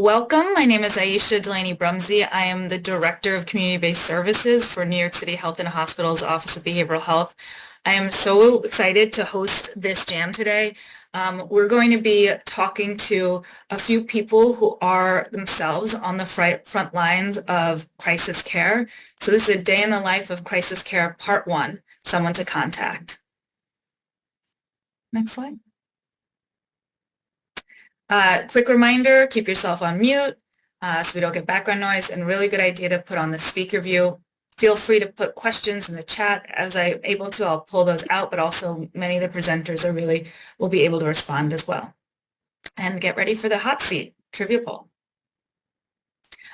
Welcome. My name is Aisha Delaney-Brumsey. I am the Director of Community-Based Services for New York City Health and Hospitals Office of Behavioral Health. I am so excited to host this jam today. We're going to be talking to a few people who are themselves on the front lines of crisis care. So this is a day in the life of crisis care, part 1, someone to contact. Next slide. Quick reminder, keep yourself on mute so we don't get background noise, and really good idea to put on the speaker view. Feel free to put questions in the chat. As I'm able to, I'll pull those out, but also many of the presenters will be able to respond as well. And get ready for the hot seat trivia poll.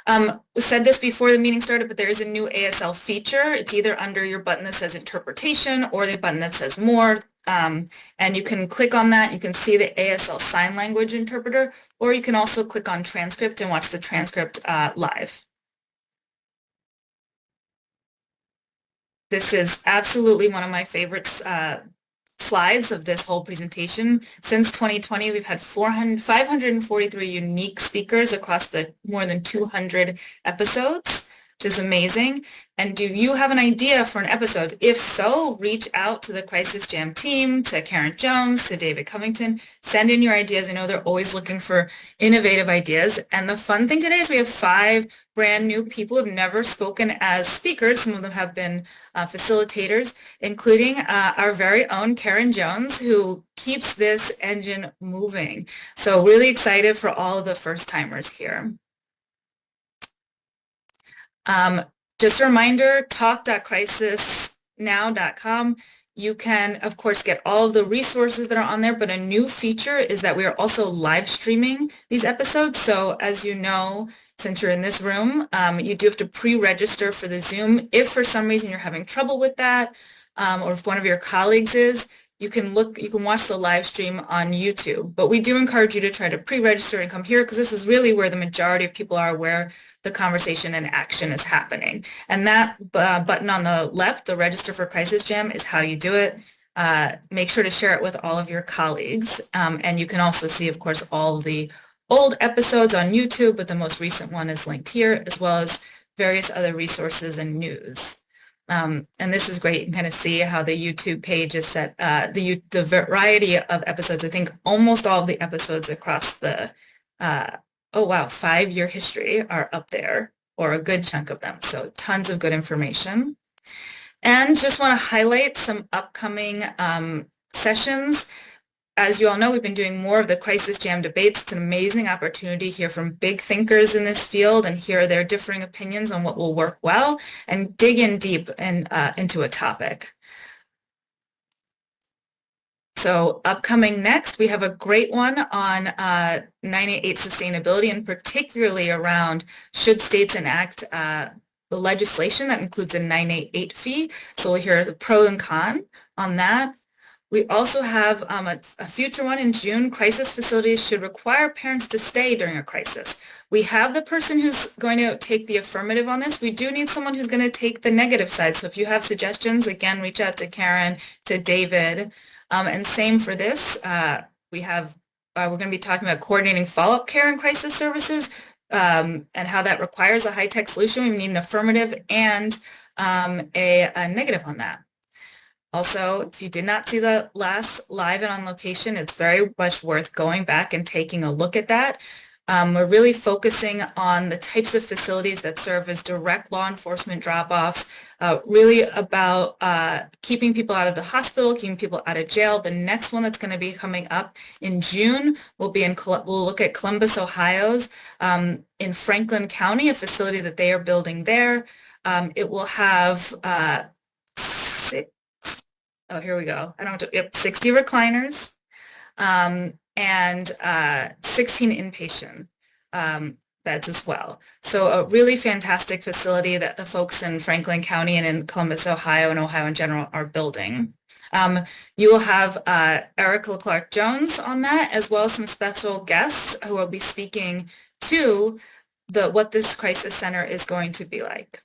We said this before the meeting started, but there is a new ASL feature. It's either under your button that says interpretation or the button that says more. And you can click on that. You can see the ASL sign language interpreter, or you can also click on transcript and watch the transcript live. This is absolutely one of my favorites slides of this whole presentation. Since 2020, we've had 543 unique speakers across the more than 200 episodes, which is amazing. And do you have an idea for an episode? If so, reach out to the Crisis Jam team, to Karen Jones, to David Covington. Send in your ideas. I know they're always looking for innovative ideas. And the fun thing today is we have 5 brand new people who've never spoken as speakers. Some of them have been facilitators, including our very own Karen Jones, who keeps this engine moving. So really excited for all of the first timers here. Just a reminder, talk.crisisnow.com. You can, of course, get all of the resources that are on there, but a new feature is that we are also live streaming these episodes. So as you know, since you're in this room, you do have to pre-register for the Zoom. If for some reason you're having trouble with that, or if one of your colleagues is, you can watch the live stream on YouTube. But we do encourage you to try to pre-register and come here, because this is really where the majority of people are, where the conversation and action is happening. And that button on the left, the Register for Crisis Jam, is how you do it. Make sure to share it with all of your colleagues. And you can also see, of course, all of the old episodes on YouTube, but the most recent one is linked here, as well as various other resources and news. And this is great. You can kind of see how the YouTube page is set, the variety of episodes. I think almost all of the episodes across the, 5-year history are up there, or a good chunk of them. So tons of good information. And just want to highlight some upcoming sessions. As you all know, we've been doing more of the Crisis Jam debates. It's an amazing opportunity to hear from big thinkers in this field and hear their differing opinions on what will work well, and dig in deep and into a topic. So upcoming next, we have a great one on 988 sustainability, and particularly around should states enact the legislation that includes a 988 fee. So we'll hear the pro and con on that. We also have a future one in June. Crisis facilities should require parents to stay during a crisis. We have the person who's going to take the affirmative on this. We do need someone who's going to take the negative side. So if you have suggestions, again, reach out to Karen, to David. And same for this. We're going to be talking about coordinating follow-up care and crisis services, and how that requires a high-tech solution. We need an affirmative and a negative on that. Also, if you did not see the last live and on location, it's very much worth going back and taking a look at that. We're really focusing on the types of facilities that serve as direct law enforcement drop-offs, really about keeping people out of the hospital, keeping people out of jail. The next one that's going to be coming up in June will be we'll look at Columbus, Ohio's, in Franklin County, a facility that they are building there. It will have here we go. 60 recliners, and 16 inpatient beds as well. So a really fantastic facility that the folks in Franklin County and in Columbus, Ohio, and Ohio in general are building. You will have Erica Clark-Jones on that, as well as some special guests who will be speaking to what this crisis center is going to be like.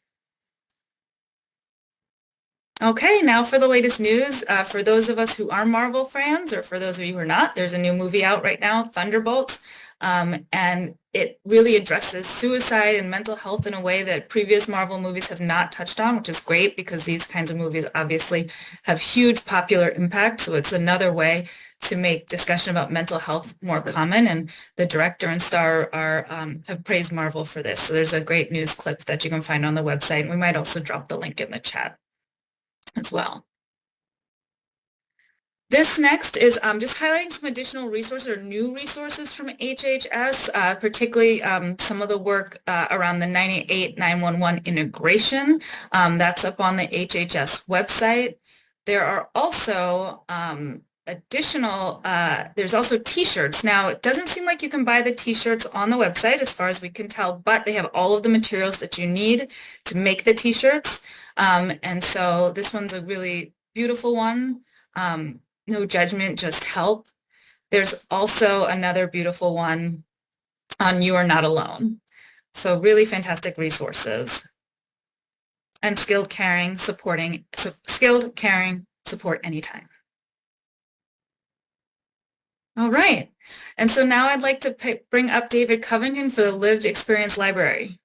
Okay, now for the latest news. For those of us who are Marvel fans, or for those of you who are not, there's a new movie out right now, Thunderbolts. And it really addresses suicide and mental health in a way that previous Marvel movies have not touched on, which is great because these kinds of movies obviously have huge popular impact. So it's another way to make discussion about mental health more common. And the director and star have praised Marvel for this. So there's a great news clip that you can find on the website. We might also drop the link in the chat as well. This next is just highlighting some additional resources or new resources from HHS, particularly some of the work around the 988-911 integration. That's up on the HHS website. There are also there's also t-shirts. Now, it doesn't seem like you can buy the t-shirts on the website as far as we can tell, but they have all of the materials that you need to make the t-shirts. And so this one's a really beautiful one. No judgment, just help. There's also another beautiful one on You Are Not Alone. So really fantastic resources. And skilled caring, support anytime. All right. And so now I'd like to bring up David Covington for the Lived Experience Library.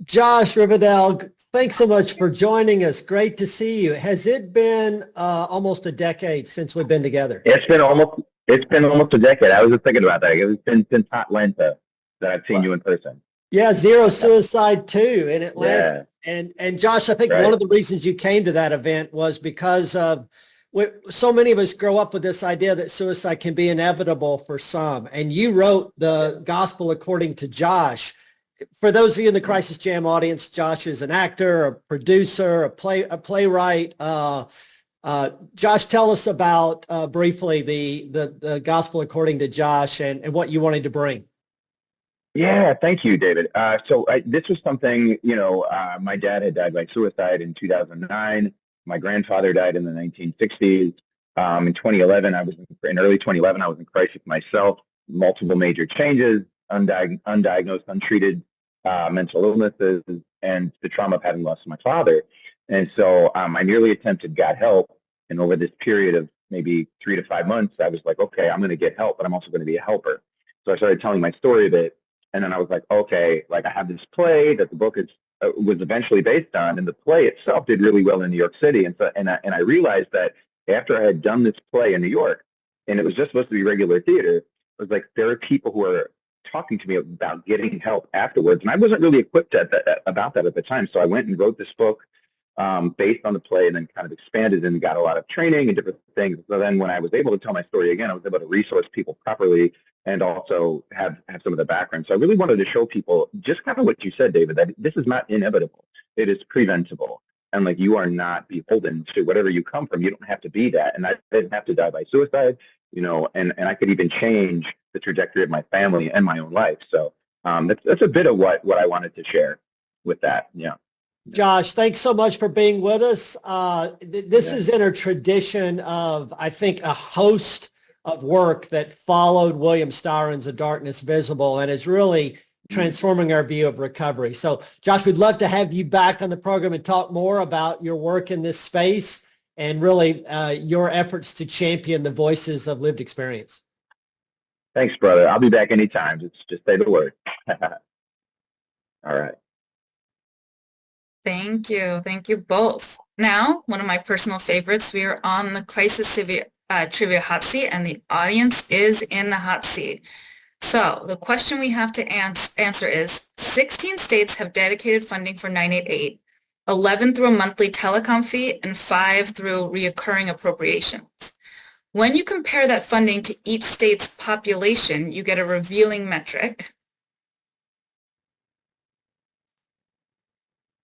Josh Riverdale, thanks so much for joining us. Great to see you. Has it been almost a decade since we've been together? It's been almost a decade. I was just thinking about that. It's been since Atlanta that I've seen you in person. Yeah, Zero Suicide 2 in Atlanta. Yeah. And Josh, I think one of the reasons you came to that event was because so many of us grow up with this idea that suicide can be inevitable for some. And you wrote the Gospel According to Josh. For those of you in the Crisis Jam audience, Josh is an actor, a producer, a playwright. Josh, tell us about briefly the Gospel According to Josh and what you wanted to bring. Yeah, thank you, David. This was something, my dad had died by suicide in 2009. My grandfather died in the 1960s. In 2011, in early 2011, I was in crisis myself. Multiple major changes, undiagnosed, untreated mental illnesses, and the trauma of having lost my father. And so I nearly attempted got help. And over this period of maybe 3 to 5 months, I was like, okay, I'm going to get help, but I'm also going to be a helper. So I started telling my story a bit. And then I was like, okay, like I have this play that the book was eventually based on, and the play itself did really well in New York City. And so, and I realized that after I had done this play in New York, and it was just supposed to be regular theater, I was like, there are people who are talking to me about getting help afterwards. And I wasn't really equipped about that at the time. So I went and wrote this book based on the play and then kind of expanded and got a lot of training and different things. So then when I was able to tell my story again, I was able to resource people properly and also have some of the background. So I really wanted to show people just kind of what you said, David, that this is not inevitable. It is preventable. And like you are not beholden to whatever you come from. You don't have to be that. And I didn't have to die by suicide, and I could even change the trajectory of my family and my own life. So that's a bit of what I wanted to share with that. Yeah. Josh, thanks so much for being with us. This is in a tradition of, I think, a host of work that followed William Styron's A Darkness Visible and is really transforming our view of recovery. So, Josh, we'd love to have you back on the program and talk more about your work in this space and really your efforts to champion the voices of lived experience. Thanks, brother. I'll be back anytime. Just say the word. All right. Thank you. Thank you both. Now, one of my personal favorites, we are on the Crisis Trivia Hot Seat, and the audience is in the hot seat. So the question we have to answer is, 16 states have dedicated funding for 988, 11 through a monthly telecom fee, and 5 through reoccurring appropriations. When you compare that funding to each state's population, you get a revealing metric.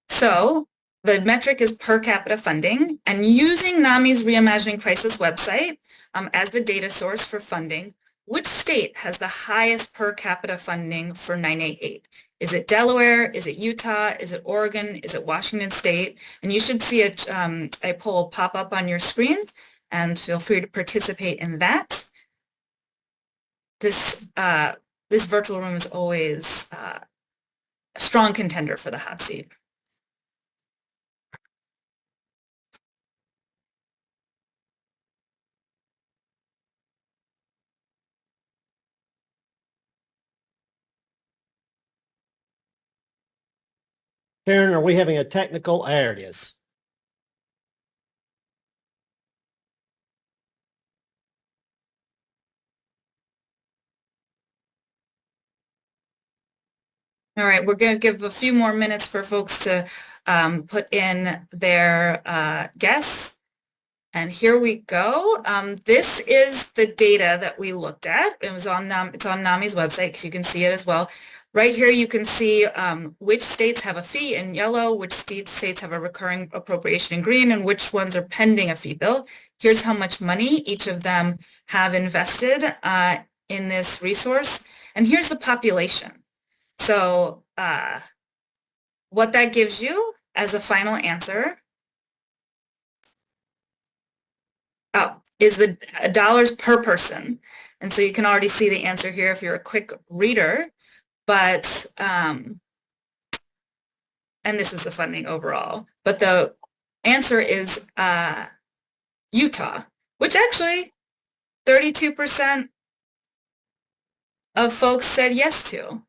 So the metric is per capita funding, and using NAMI's Reimagining Crisis website as the data source for funding, which state has the highest per capita funding for 988? Is it Delaware? Is it Utah? Is it Oregon? Is it Washington State? And you should see a poll pop up on your screen, and feel free to participate in that. This virtual room is always a strong contender for the hot seat. Karen, are we having a technical? There it is. All right, we're going to give a few more minutes for folks to put in their guess. And here we go. This is the data that we looked at. It was on it's on NAMI's website, because you can see it as well. Right here, you can see which states have a fee in yellow, which states have a recurring appropriation in green, and which ones are pending a fee bill. Here's how much money each of them have invested in this resource. And here's the population. So what that gives you as a final answer is the dollars per person. And so you can already see the answer here if you're a quick reader. But, and this is the funding overall, but the answer is Utah, which actually 32% of folks said yes to.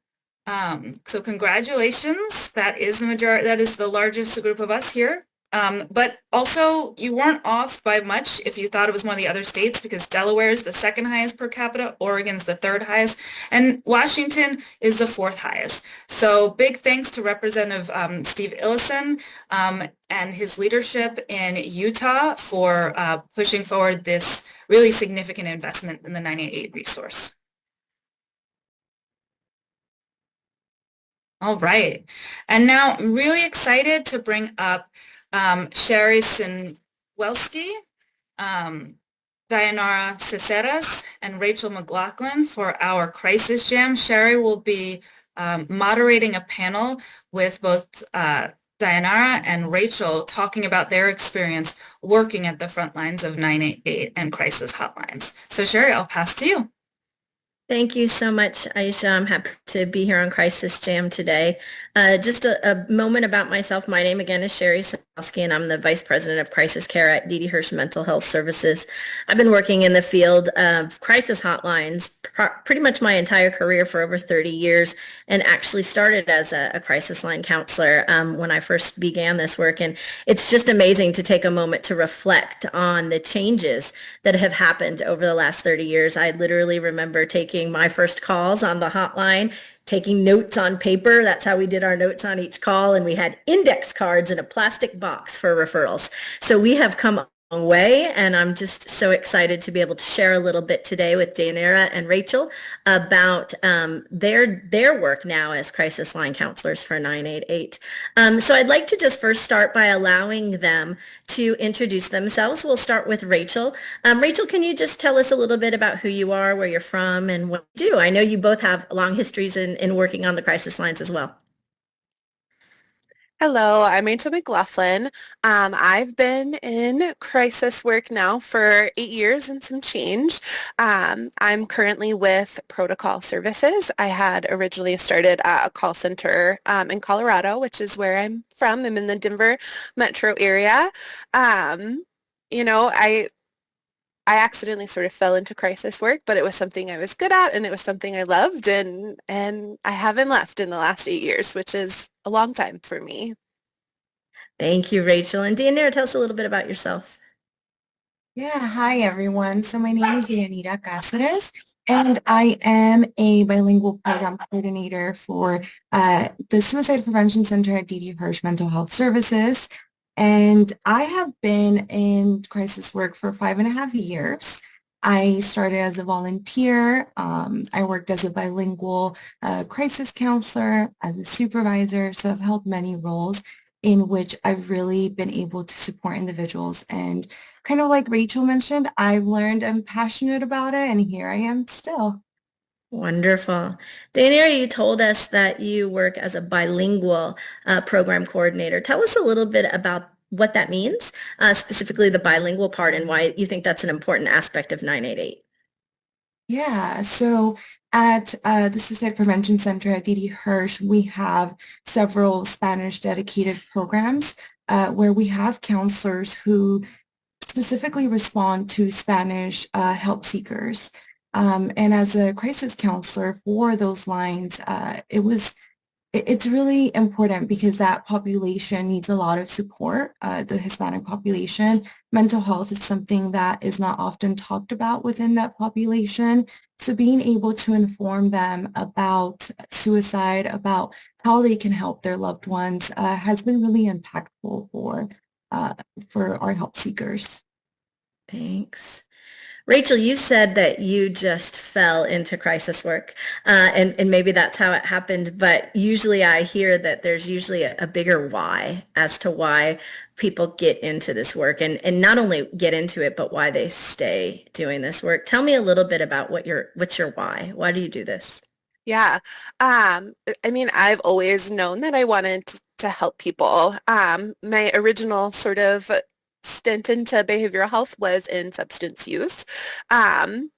So congratulations, that is the majority, that is the largest group of us here. But also you weren't off by much if you thought it was one of the other states, because Delaware is the second highest per capita, Oregon's the third highest, and Washington is the fourth highest. So big thanks to Representative Steve Illison and his leadership in Utah for pushing forward this really significant investment in the 988 resource. All right, and now I'm really excited to bring up Sherry Sinwelski, Dayanara Cesares, and Rachel McLaughlin for our Crisis Jam. Sherry will be moderating a panel with both Dayanara and Rachel talking about their experience working at the front lines of 988 and crisis hotlines. So Sherry, I'll pass to you. Thank you so much, Aisha. I'm happy to be here on Crisis Jam today. Just a moment about myself. My name again is Sherry Sinowski, and I'm the Vice President of Crisis Care at D.D. Hirsch Mental Health Services. I've been working in the field of crisis hotlines pretty much my entire career for over 30 years, and actually started as a crisis line counselor when I first began this work. And it's just amazing to take a moment to reflect on the changes that have happened over the last 30 years. I literally remember taking my first calls on the hotline, taking notes on paper. That's how we did our notes on each call. And we had index cards in a plastic box for referrals. So we have come a long way, and I'm just so excited to be able to share a little bit today with Dayanara and Rachel about their work now as crisis line counselors for 988. So I'd like to just first start by allowing them to introduce themselves. We'll start with Rachel. Rachel, can you just tell us a little bit about who you are, where you're from, and what you do? I know you both have long histories in working on the crisis lines as well. Hello, I'm Rachel McLaughlin. I've been in crisis work now for 8 years and some change. I'm currently with Protocol Services. I had originally started at a call center in Colorado, which is where I'm from. I'm in the Denver metro area. You know, I accidentally sort of fell into crisis work, but it was something I was good at, and it was something I loved, and I haven't left in the last 8 years, which is a long time for me. Thank you, Rachel. And Dayanara, tell us a little bit about yourself. Yeah, hi everyone. So my name is Dayanira Cáceres, and I am a bilingual program coordinator for the Suicide Prevention Center at D.D. Hirsch Mental Health Services. And I have been in crisis work for 5.5 years. I started as a volunteer. I worked as a bilingual crisis counselor, as a supervisor. So I've held many roles in which I've really been able to support individuals. And kind of like Rachel mentioned, I've learned I'm passionate about it, and here I am still. Wonderful. Dayanara, you told us that you work as a bilingual program coordinator. Tell us a little bit about what that means, specifically the bilingual part, and why you think that's an important aspect of 988. Yeah, so at the Suicide Prevention Center at D.D. Hirsch, we have several Spanish dedicated programs where we have counselors who specifically respond to Spanish help seekers. And as a crisis counselor for those lines, it was it's really important because that population needs a lot of support, the Hispanic population. Mental health is something that is not often talked about within that population. So being able to inform them about suicide, about how they can help their loved ones, has been really impactful uh, for our help seekers. Thanks. Rachel, you said that you just fell into crisis work, and maybe that's how it happened, but usually I hear that there's usually a bigger why as to why people get into this work and not only get into it, but why they stay doing this work. Tell me a little bit about what's your why? Why do you do this? Yeah. I mean, I've always known that I wanted to help people. My original sort of stint into behavioral health was in substance use. Um,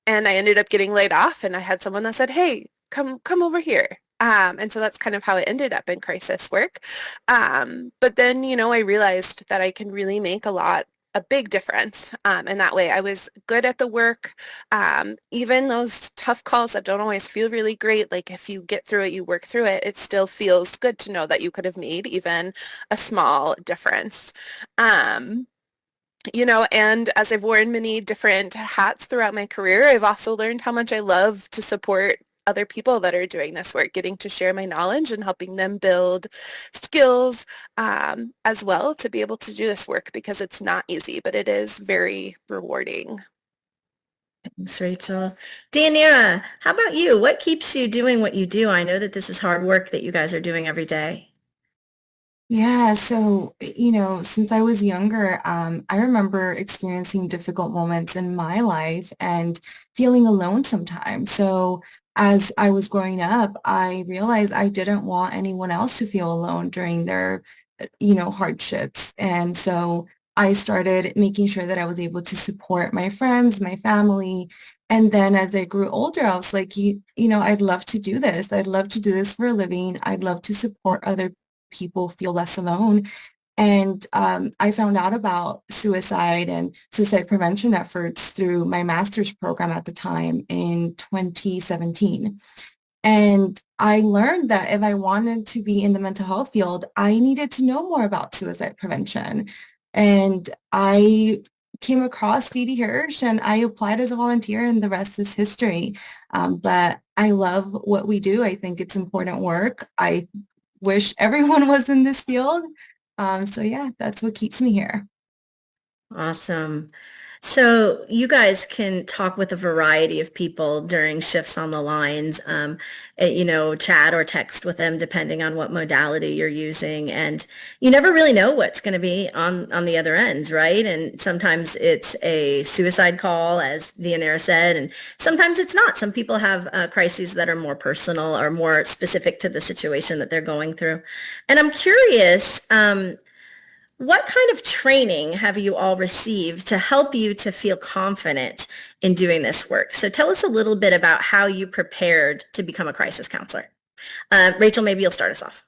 and I ended up getting laid off and I had someone that said, hey, come over here. And so that's kind of how it ended up in crisis work. But then, I realized that I can really make a big difference. And that way I was good at the work. Even those tough calls that don't always feel really great, like if you get through it, you work through it, it still feels good to know that you could have made even a small difference. Um, and as I've worn many different hats throughout my career, I've also learned how much I love to support other people that are doing this work, getting to share my knowledge and helping them build skills as well to be able to do this work because it's not easy, but it is very rewarding. Thanks, Rachel. Deanira, how about you? What keeps you doing what you do? I know that this is hard work that you guys are doing every day. Yeah, so, since I was younger, I remember experiencing difficult moments in my life and feeling alone sometimes. So as I was growing up, I realized I didn't want anyone else to feel alone during their, hardships. And so I started making sure that I was able to support my friends, my family. And then as I grew older, I was like, I'd love to do this. I'd love to do this for a living. I'd love to support other people feel less alone. And I found out about suicide and suicide prevention efforts through my master's program at the time in 2017. And I learned that if I wanted to be in the mental health field, I needed to know more about suicide prevention. And I came across Dee Hirsch and I applied as a volunteer and the rest is history. But I love what we do. I think it's important work. I wish everyone was in this field. So yeah, that's what keeps me here. Awesome. So you guys can talk with a variety of people during shifts on the lines, chat or text with them depending on what modality you're using. And you never really know what's going to be on the other end, right? And sometimes it's a suicide call, as Deanira said, and sometimes it's not. Some people have crises that are more personal or more specific to the situation that they're going through. And I'm curious, what kind of training have you all received to help you to feel confident in doing this work? So tell us a little bit about how you prepared to become a crisis counselor. Rachel, maybe you'll start us off.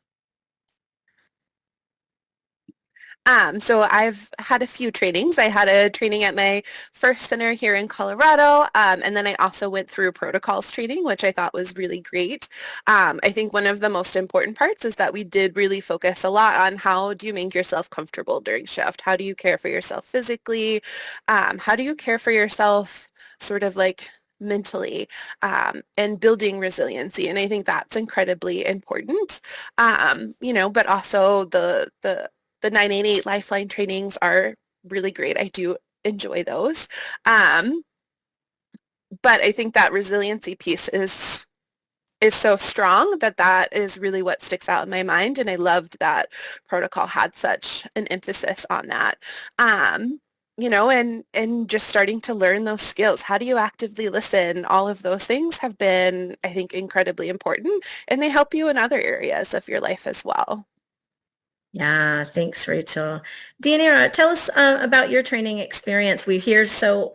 So I've had a few trainings. I had a training at my first center here in Colorado, and then I also went through protocols training, which I thought was really great. I think one of the most important parts is that we did really focus a lot on how do you make yourself comfortable during shift? How do you care for yourself physically? How do you care for yourself sort of like mentally and building resiliency? And I think that's incredibly important, but also the 988 Lifeline trainings are really great. I do enjoy those. But I think that resiliency piece is so strong that is really what sticks out in my mind. And I loved that protocol had such an emphasis on that. And just starting to learn those skills. How do you actively listen? All of those things have been, I think, incredibly important, and they help you in other areas of your life as well. Yeah, thanks, Rachel. Deanira, tell us about your training experience. We hear so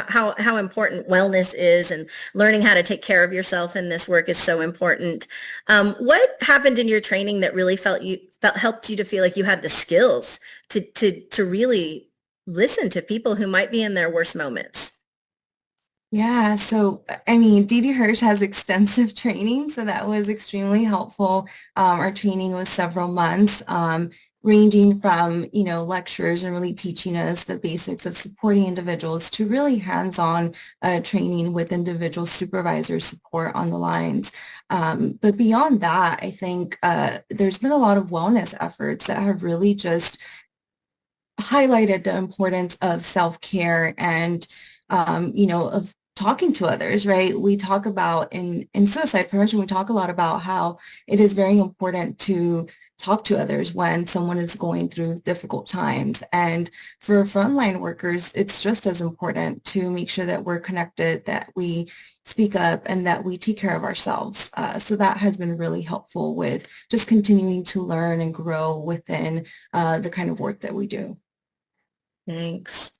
how important wellness is and learning how to take care of yourself in this work is so important. What happened in your training that really helped you to feel like you had the skills to really listen to people who might be in their worst moments? Yeah, so I mean, Didi Hirsch has extensive training, so that was extremely helpful. Our training was several months, ranging from, lectures and really teaching us the basics of supporting individuals to really hands-on training with individual supervisor support on the lines. But beyond that, I think there's been a lot of wellness efforts that have really just highlighted the importance of self-care and, of talking to others, right? We talk about in suicide prevention, we talk a lot about how it is very important to talk to others when someone is going through difficult times. And for frontline workers, it's just as important to make sure that we're connected, that we speak up, and that we take care of ourselves. So that has been really helpful with just continuing to learn and grow within the kind of work that we do. Thanks.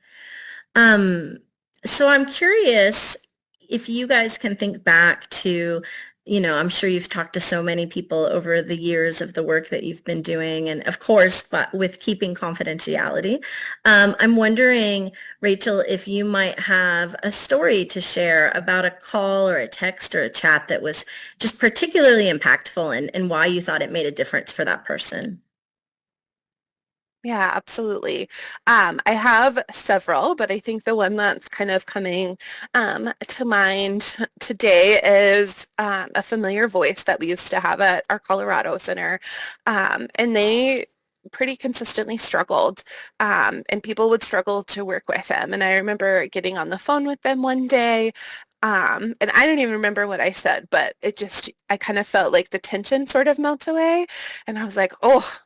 Um, so I'm curious if you guys can think back to, I'm sure you've talked to so many people over the years of the work that you've been doing, and of course, but with keeping confidentiality. I'm wondering, Rachel, if you might have a story to share about a call or a text or a chat that was just particularly impactful and why you thought it made a difference for that person. Yeah, absolutely. I have several, but I think the one that's kind of coming to mind today is a familiar voice that we used to have at our Colorado Center. And they pretty consistently struggled, and people would struggle to work with them. And I remember getting on the phone with them one day. And I don't even remember what I said, but I kind of felt like the tension sort of melt away. And I was like, oh,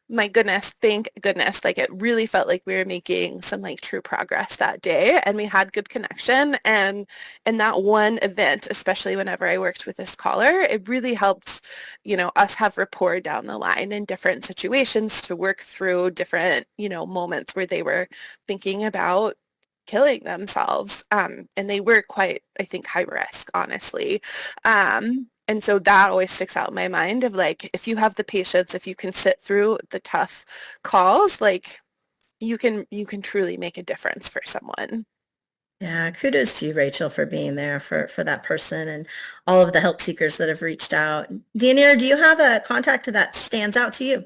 my goodness, thank goodness. Like it really felt like we were making some like true progress that day and we had good connection. And in that one event, especially whenever I worked with this caller, it really helped, us have rapport down the line in different situations to work through different, moments where they were thinking about killing themselves. And they were quite, I think, high risk, honestly. And so that always sticks out in my mind of like, if you have the patience, if you can sit through the tough calls, like you can truly make a difference for someone. Yeah, kudos to you, Rachel, for being there for that person and all of the help seekers that have reached out. Daniela, do you have a contact that stands out to you?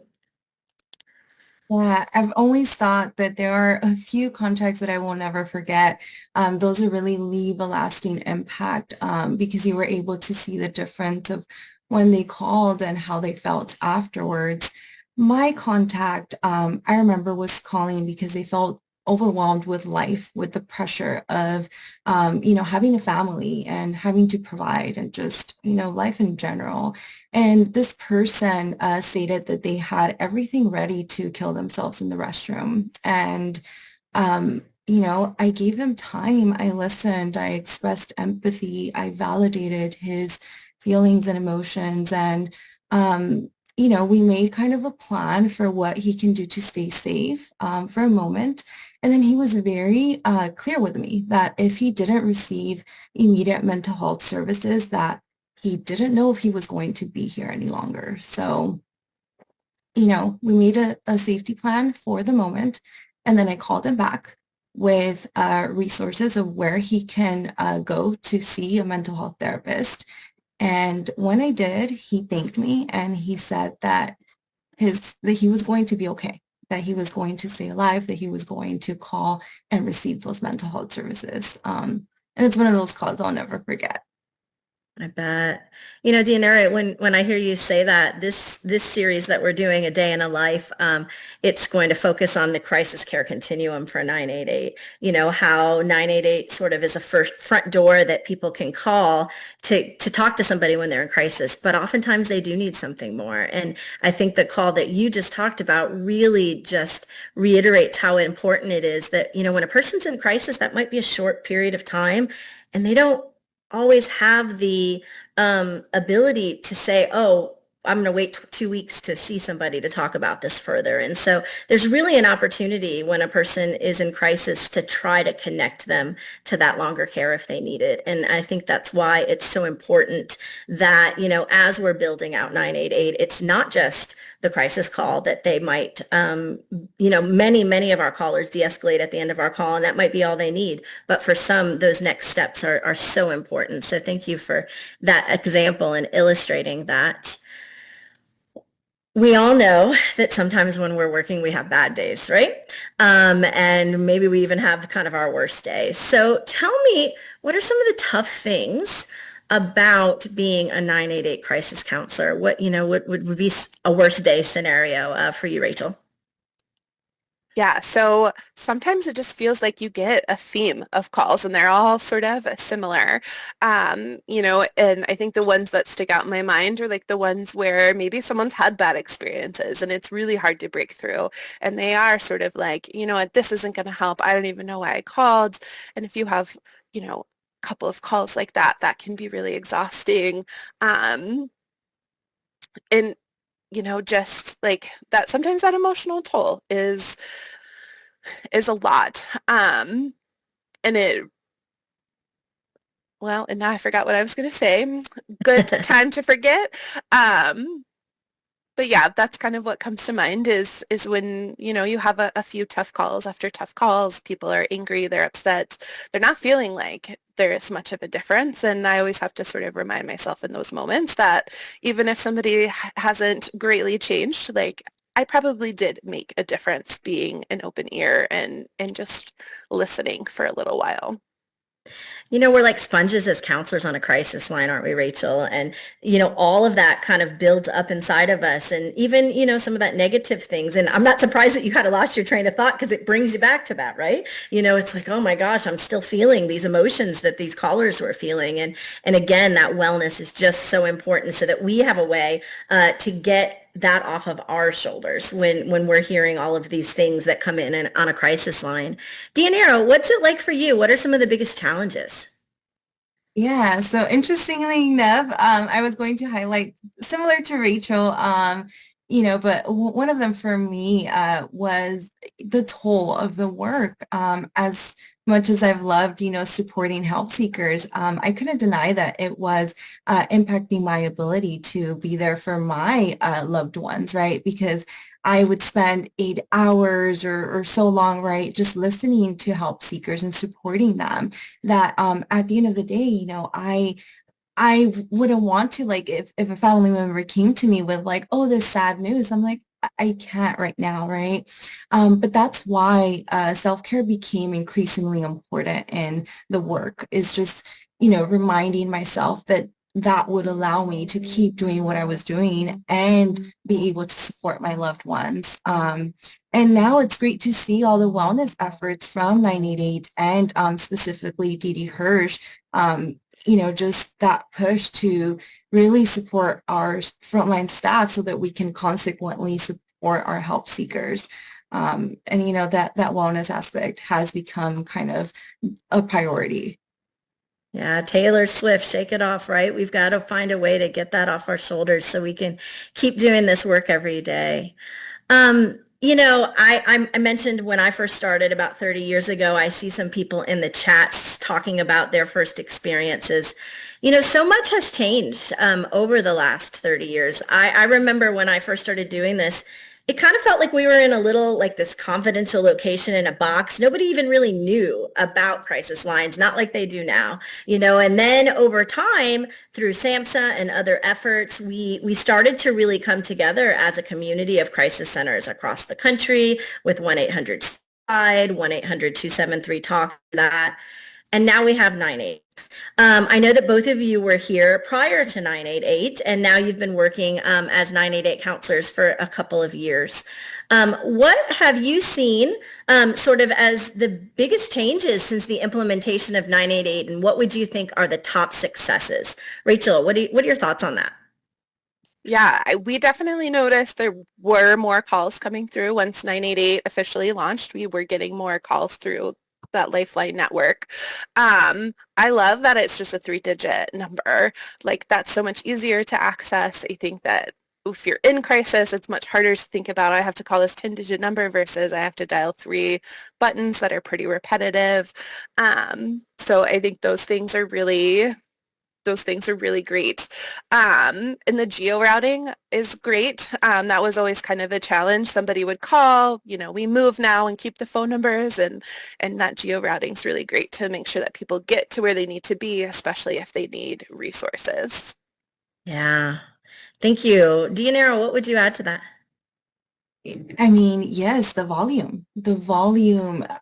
Yeah, I've always thought that there are a few contacts that I will never forget. Those that really leave a lasting impact because you were able to see the difference of when they called and how they felt afterwards. My contact, I remember, was calling because they felt overwhelmed with life, with the pressure of, having a family and having to provide and just, life in general. And this person stated that they had everything ready to kill themselves in the restroom. And, I gave him time. I listened. I expressed empathy. I validated his feelings and emotions. And, we made kind of a plan for what he can do to stay safe for a moment. And then he was very clear with me that if he didn't receive immediate mental health services, that he didn't know if he was going to be here any longer. So, we made a safety plan for the moment. And then I called him back with resources of where he can go to see a mental health therapist. And when I did, he thanked me and he said that that he was going to be okay, that he was going to stay alive, that he was going to call and receive those mental health services. And it's one of those calls I'll never forget. I bet. Deanna, when I hear you say that, this series that we're doing, A Day in a Life, it's going to focus on the crisis care continuum for 988. How 988 sort of is a first front door that people can call to talk to somebody when they're in crisis, but oftentimes they do need something more. And I think the call that you just talked about really just reiterates how important it is that, when a person's in crisis, that might be a short period of time and they don't always have the ability to say, oh, I'm going to wait 2 weeks to see somebody to talk about this further. And so there's really an opportunity when a person is in crisis to try to connect them to that longer care if they need it. And I think that's why it's so important that, as we're building out 988, it's not just the crisis call that they might, many of our callers de-escalate at the end of our call, and that might be all they need. But for some, those next steps are so important. So thank you for that example and illustrating that. We all know that sometimes when we're working, we have bad days, right? And maybe we even have kind of our worst days. So tell me, what are some of the tough things about being a 988 crisis counselor? What would be a worst day scenario for you, Rachel? Yeah, so sometimes it just feels like you get a theme of calls and they're all sort of similar. And I think the ones that stick out in my mind are like the ones where maybe someone's had bad experiences and it's really hard to break through. And they are sort of like, what, this isn't going to help. I don't even know why I called. And if you have, a couple of calls like that, that can be really exhausting. And just like that, sometimes that emotional toll is a lot. And and now I forgot what I was going to say. Good time to forget. But yeah, that's kind of what comes to mind is when, you have a few tough calls after tough calls, people are angry, they're upset, they're not feeling like there's much of a difference. And I always have to sort of remind myself in those moments that even if somebody hasn't greatly changed, like I probably did make a difference being an open ear and just listening for a little while. We're like sponges as counselors on a crisis line, aren't we, Rachel? And, all of that kind of builds up inside of us. And even, some of that negative things. And I'm not surprised that you kind of lost your train of thought because it brings you back to that, right? It's like, oh my gosh, I'm still feeling these emotions that these callers were feeling. And again, that wellness is just so important so that we have a way to get that off of our shoulders when we're hearing all of these things that come in and on a crisis line. Deanira, what's it like for you? What are some of the biggest challenges? Yeah, so interestingly enough, I was going to highlight similar to Rachel, but one of them for me was the toll of the work. As much as I've loved, supporting help seekers, I couldn't deny that it was impacting my ability to be there for my loved ones, right? Because I would spend 8 hours or so long, right, just listening to help seekers and supporting them that at the end of the day, I wouldn't want to, like, if a family member came to me with like, oh, this sad news, I'm like, I can't right now, right? But that's why self-care became increasingly important in the work is just, reminding myself that that would allow me to keep doing what I was doing and be able to support my loved ones. And now it's great to see all the wellness efforts from 988 and specifically Dee Dee Hirsch, just that push to really support our frontline staff so that we can consequently support our help seekers. And, that wellness aspect has become kind of a priority. Yeah, Taylor Swift, shake it off, right? We've got to find a way to get that off our shoulders so we can keep doing this work every day. I mentioned when I first started about 30 years ago, I see some people in the chats talking about their first experiences. So much has changed over the last 30 years. I remember when I first started doing this, it kind of felt like we were in a little, like this confidential location in a box. Nobody even really knew about crisis lines, not like they do now, and then over time through SAMHSA and other efforts, we started to really come together as a community of crisis centers across the country with 1-800-SUICIDE, 1-800-273-TALK, that. And now we have 988. I know that both of you were here prior to 988, and now you've been working as 988 counselors for a couple of years. What have you seen sort of as the biggest changes since the implementation of 988, and what would you think are the top successes? Rachel, what are your thoughts on that? Yeah, we definitely noticed there were more calls coming through once 988 officially launched. We were getting more calls through that Lifeline network. I love that it's just a 3-digit number. Like that's so much easier to access. I think that if you're in crisis, it's much harder to think about, I have to call this 10-digit number versus I have to dial 3 buttons that are pretty repetitive. So I think those things are really great. And the geo routing is great. That was always kind of a challenge. Somebody would call, we move now and keep the phone numbers, and that geo routing is really great to make sure that people get to where they need to be, especially if they need resources. Yeah. Thank you. Deanna, what would you add to that? I mean, yes, the volume.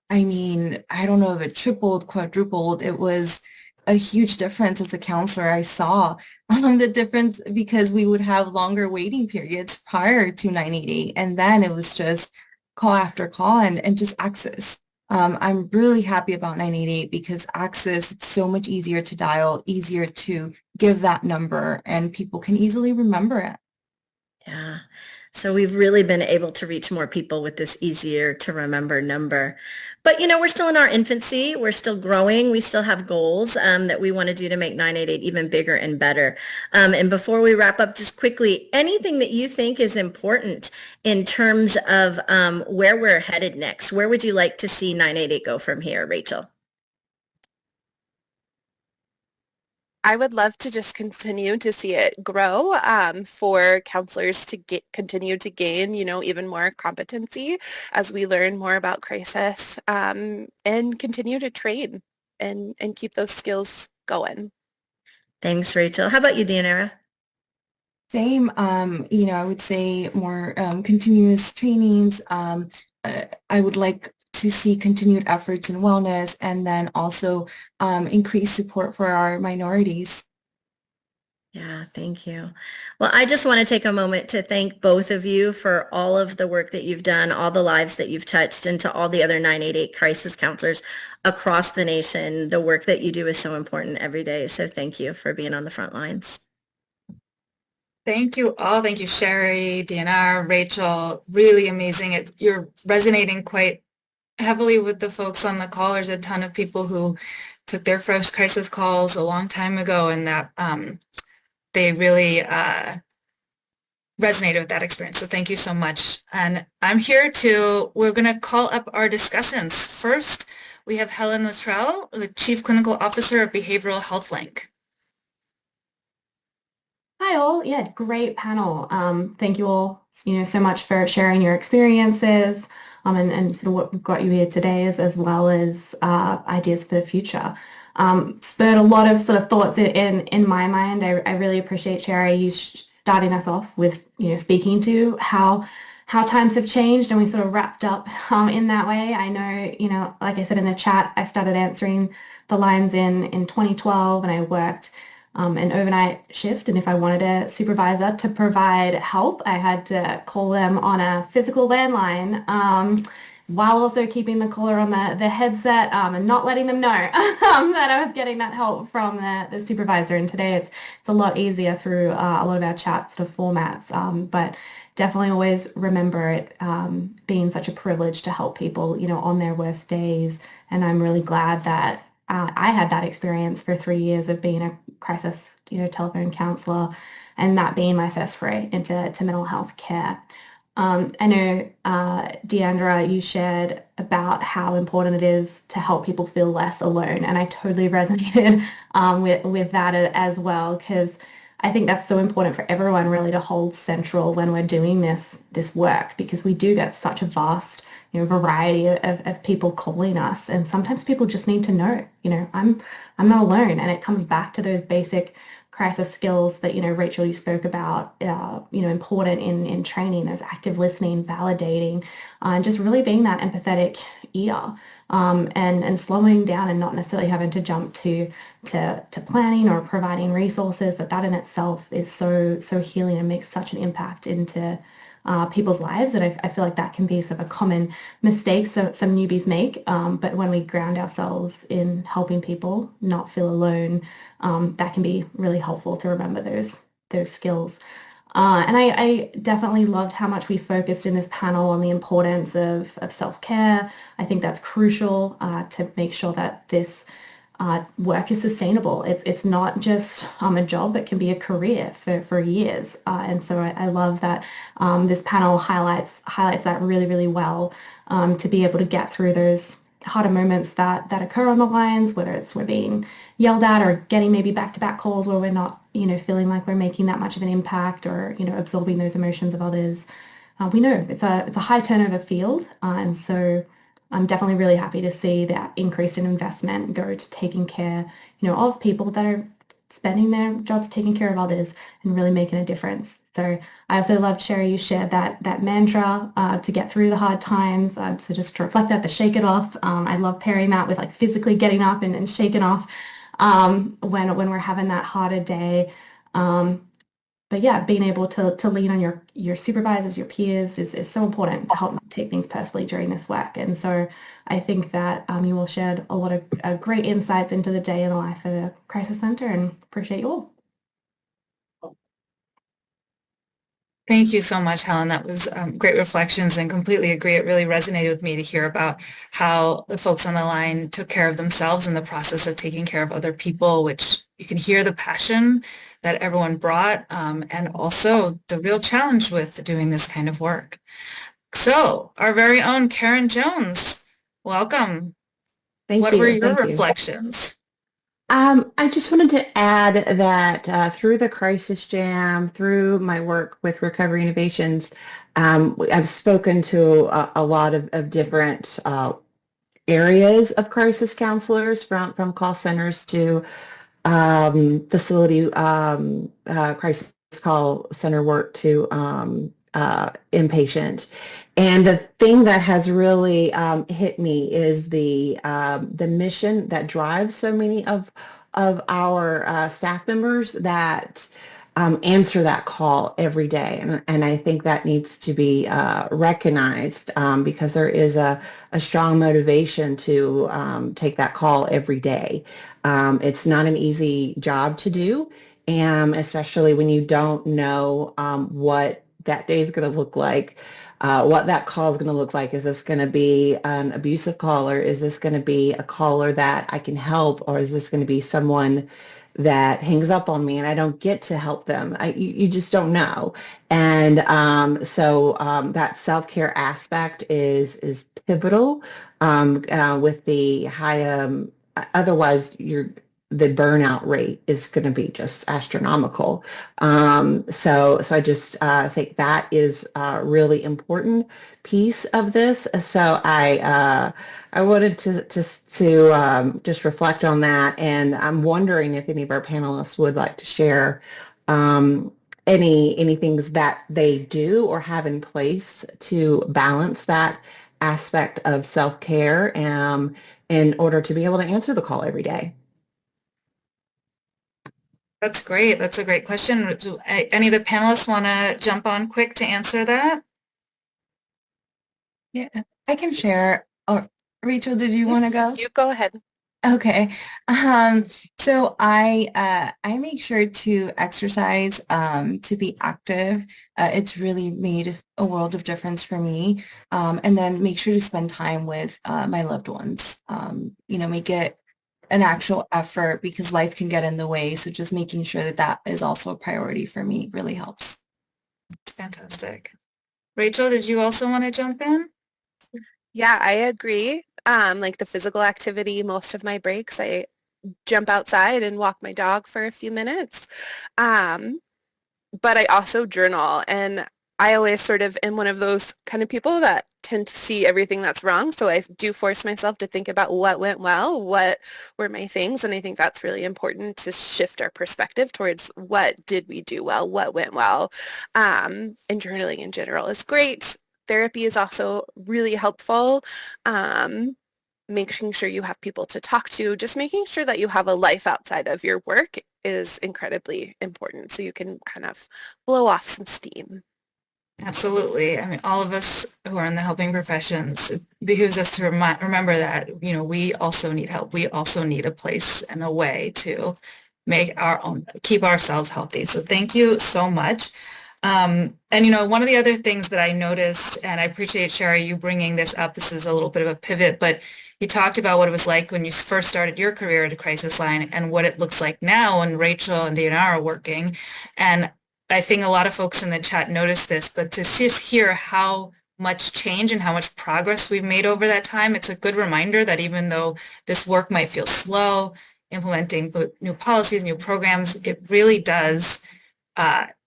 I mean, I don't know if it tripled, quadrupled. It was a huge difference as a counselor. I saw the difference because we would have longer waiting periods prior to 988, and then it was just call after call and just access. I'm really happy about 988 because access, it's so much easier to dial, easier to give that number, and people can easily remember it. Yeah. So we've really been able to reach more people with this easier to remember number. But, we're still in our infancy. We're still growing. We still have goals that we want to do to make 988 even bigger and better. And before we wrap up, just quickly, anything that you think is important in terms of where we're headed next? Where would you like to see 988 go from here, Rachel? I would love to just continue to see it grow, for counselors to continue to gain, even more competency as we learn more about crisis, and continue to train and keep those skills going. Thanks, Rachel. How about you, Deanna? Same, I would say more continuous trainings. I would like to see continued efforts in wellness, and then also increased support for our minorities. Yeah, thank you. Well, I just want to take a moment to thank both of you for all of the work that you've done, all the lives that you've touched, and to all the other 988 crisis counselors across the nation. The work that you do is so important every day. So thank you for being on the front lines. Thank you all. Thank you, Sherry, DNR, Rachel. Really amazing. You're resonating quite heavily with the folks on the call. There's a ton of people who took their first crisis calls a long time ago, and that they really resonated with that experience. So thank you so much. And we're going to call up our discussants. First, we have Helen Luttrell, the Chief Clinical Officer of Behavioral Health Link. Hi all, yeah, great panel. Thank you all, so much for sharing your experiences, and sort of what we've got you here today, as well as ideas for the future. Spurred a lot of sort of thoughts in my mind. I really appreciate, Sherry, you starting us off with speaking to how times have changed, and we sort of wrapped up in that way. I know, like I said in the chat, I started answering the lines in 2012, and I worked an overnight shift, and if I wanted a supervisor to provide help, I had to call them on a physical landline, while also keeping the caller on the headset, and not letting them know that I was getting that help from the supervisor. And today it's a lot easier through a lot of our chat sort of formats, but definitely always remember it being such a privilege to help people on their worst days. And I'm really glad that I had that experience for 3 years of being a crisis, telephone counselor, and that being my first foray into mental health care. I know, Deandra, you shared about how important it is to help people feel less alone, and I totally resonated with that as well, because I think that's so important for everyone really to hold central when we're doing this work, because we do get such a vast variety of people calling us, and sometimes people just need to know, I'm not alone. And it comes back to those basic crisis skills that, Rachel, you spoke about, important in training, those active listening, validating, and just really being that empathetic ear, and slowing down and not necessarily having to jump to planning or providing resources. That in itself is so healing and makes such an impact into people's lives. And I feel like that can be sort of a common mistake some newbies make, but when we ground ourselves in helping people not feel alone, that can be really helpful to remember those skills. And I definitely loved how much we focused in this panel on the importance of self-care. I think that's crucial to make sure that this work is sustainable. It's not just a job, it can be a career for years. And so I love that this panel highlights that really, really well, to be able to get through those harder moments that occur on the lines, whether it's we're being yelled at or getting maybe back-to-back calls where we're not, feeling like we're making that much of an impact or, absorbing those emotions of others. We know it's a high turnover field, and so I'm definitely really happy to see that increase in investment go to taking care, of people that are spending their jobs taking care of others and really making a difference. So I also loved, Sherry, you shared that mantra to get through the hard times. So just to reflect that, to shake it off. I love pairing that with like physically getting up and shaking off when we're having that harder day. But yeah, being able to lean on your supervisors, your peers is so important to help not take things personally during this work. And so I think that you all shared a lot of great insights into the day in the life of the Crisis Center, and appreciate you all. Thank you so much, Helen. That was great reflections, and completely agree. It really resonated with me to hear about how the folks on the line took care of themselves in the process of taking care of other people, which you can hear the passion that everyone brought, and also the real challenge with doing this kind of work. So our very own Karen Jones, welcome. What were your reflections? I just wanted to add that through the Crisis Jam, through my work with Recovery Innovations, I've spoken to a lot of different areas of crisis counselors, from call centers to facility crisis call center work to inpatient. And the thing that has really hit me is the mission that drives so many of our staff members that answer that call every day. And I think that needs to be recognized because there is a strong motivation to take that call every day. It's not an easy job to do, and especially when you don't know what that day is going to look like, what that call is going to look like. Is this going to be an abusive caller? Is this going to be a caller that I can help? Or is this going to be someone that hangs up on me and I don't get to help them? You just don't know. And so that self-care aspect is pivotal with the high, otherwise the burnout rate is going to be just astronomical. So I just think that is a really important piece of this. So I wanted to just reflect on that, and I'm wondering if any of our panelists would like to share any things that they do or have in place to balance that aspect of self-care in order to be able to answer the call every day. That's great. That's a great question. Do any of the panelists want to jump on quick to answer that? Yeah, I can share. Or Rachel, did you want to go? You go ahead. Okay. So I make sure to exercise, to be active. It's really made a world of difference for me. And then make sure to spend time with my loved ones. Make it an actual effort because life can get in the way. So just making sure that that is also a priority for me really helps. Fantastic. Rachel, did you also want to jump in? Yeah, I agree. Like the physical activity, most of my breaks, I jump outside and walk my dog for a few minutes. But I also journal, and I always sort of am one of those kind of people that tend to see everything that's wrong. So I do force myself to think about what went well, what were my things. And I think that's really important to shift our perspective towards what did we do well, what went well. And journaling in general is great. Therapy is also really helpful. Making sure you have people to talk to, just making sure that you have a life outside of your work is incredibly important, so you can kind of blow off some steam. Absolutely. I mean, all of us who are in the helping professions, it behooves us to remember that, we also need help. We also need a place and a way to keep ourselves healthy. So thank you so much. And, you know, one of the other things that I noticed, and I appreciate, Sherry, you bringing this up, this is a little bit of a pivot, but you talked about what it was like when you first started your career at a crisis line and what it looks like now when Rachel and Diana are working. And I think a lot of folks in the chat noticed this, but to just hear how much change and how much progress we've made over that time, it's a good reminder that even though this work might feel slow, implementing new policies, new programs, it really does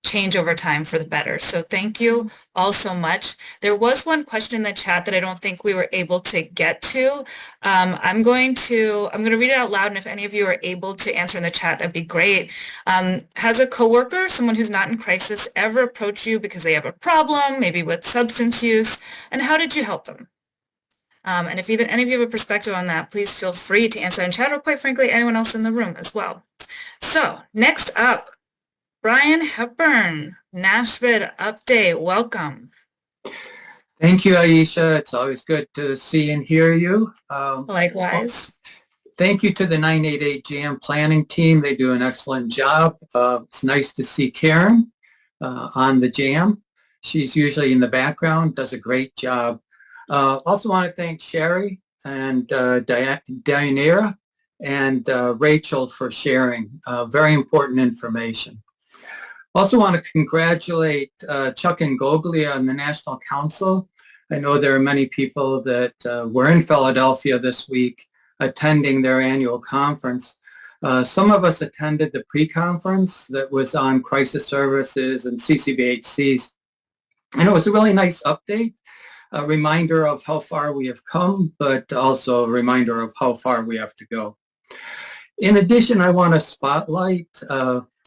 change over time for the better. So thank you all so much. There was one question in the chat that I don't think we were able to get to. I'm going to read it out loud, and if any of you are able to answer in the chat, that'd be great. Has a coworker, someone who's not in crisis, ever approached you because they have a problem, maybe with substance use, and how did you help them? And if either any of you have a perspective on that, please feel free to answer in chat, or quite frankly, anyone else in the room as well. So next up, Brian Hepburn, Nashville Update, welcome. Thank you, Aisha. It's always good to see and hear you. Likewise. Thank you to the 988 JAM planning team. They do an excellent job. It's nice to see Karen on the JAM. She's usually in the background, does a great job. Also want to thank Sherry and Dianera and Rachel for sharing very important information. Also want to congratulate Chuck and Goglia on the National Council. I know there are many people that were in Philadelphia this week attending their annual conference. Some of us attended the pre-conference that was on crisis services and CCBHCs. And it was a really nice update, a reminder of how far we have come, but also a reminder of how far we have to go. In addition, I want to spotlight